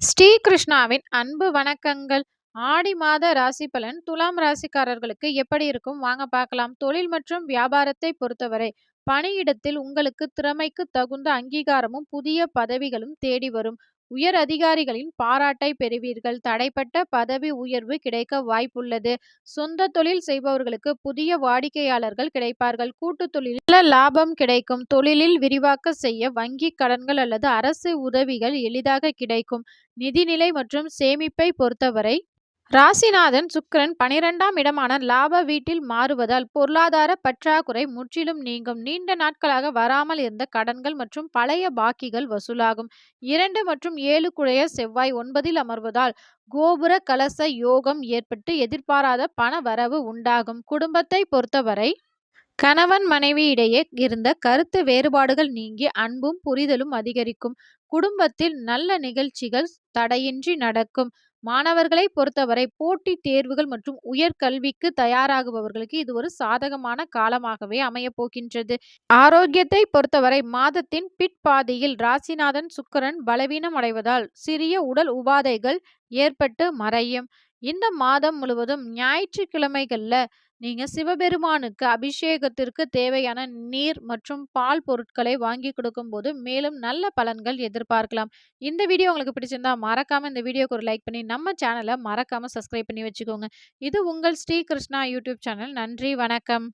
ஸ்ரீ கிருஷ்ணாவின் அன்பு வணக்கங்கள். ஆடி மாத ராசி பலன் துலாம் ராசிக்காரர்களுக்கு எப்படி இருக்கும்? வாங்க பார்க்கலாம். தொழில் மற்றும் வியாபாரத்தை பொறுத்தவரை பணியிடத்தில் உங்களுக்கு திறமைக்கு தகுந்த அங்கீகாரமும் புதிய பதவிகளும் தேடி வரும். உயர் அதிகாரிகளின் பாராட்டை பெறுவீர்கள். தடைப்பட்ட பதவி உயர்வு கிடைக்க வாய்ப்புள்ளது. சொந்த தொழில் செய்பவர்களுக்கு புதிய வாடிக்கையாளர்கள் கிடைப்பார்கள். கூட்டு தொழிலில் நல்ல லாபம் கிடைக்கும். தொழிலில் விரிவாக்க செய்ய வங்கி கடன்கள் அல்லது அரசு உதவிகள் எளிதாக கிடைக்கும். நிதிநிலை மற்றும் சேமிப்பை பொறுத்தவரை ராசிநாதன் சுக்கிரன் 12ஆம் இடமான லாப வீட்டில் மாறுவதால் பொருளாதார பற்றாக்குறை முற்றிலும் நீங்கும். நீண்ட நாட்களாக வராமல் இருந்த கடன்கள் மற்றும் பழைய பாக்கிகள் வசூலாகும். 2 மற்றும் 7 குடைய செவ்வாய் 9இல் அமர்வதால் கோபுர கலச யோகம் ஏற்பட்டு எதிர்பாராத பண வரவு உண்டாகும். குடும்பத்தை பொறுத்தவரை கணவன் மனைவி இடையே இருந்த கருத்து வேறுபாடுகள் நீங்கி அன்பும் புரிதலும் அதிகரிக்கும். குடும்பத்தில் நல்ல நிகழ்ச்சிகள் தடையின்றி நடக்கும். மாணவர்களை பொறுத்தவரை போட்டித் தேர்வுகள் மற்றும் உயர்கல்விக்கு தயாராகுபவர்களுக்கு இது ஒரு சாதகமான காலமாகவே அமையப் போகின்றது. ஆரோக்கியத்தை பொறுத்தவரை மாதத்தின் பிற்பாதியில் ராசிநாதன் சுக்கிரன் பலவீனம் அடைவதால் சிறிய உடல் உபாதைகள் ஏற்பட்டு மறையும். இந்த மாதம் முழுவதும் ஞாயிற்றுக்கிழமைகள்ல நீங்க சிவபெருமானுக்கு அபிஷேகத்திற்கு தேவையான நீர் மற்றும் பால் பொருட்களை வாங்கி கொடுக்கும்போது மேலும் நல்ல பலன்கள் எதிர்பார்க்கலாம். இந்த வீடியோ உங்களுக்கு பிடிச்சிருந்தா மறக்காம இந்த வீடியோக்கு ஒரு லைக் பண்ணி நம்ம சேனலை மறக்காம சப்ஸ்கிரைப் பண்ணி வச்சுக்கோங்க. இது உங்கள் ஸ்ரீ கிருஷ்ணா யூடியூப் சேனல். நன்றி, வணக்கம்.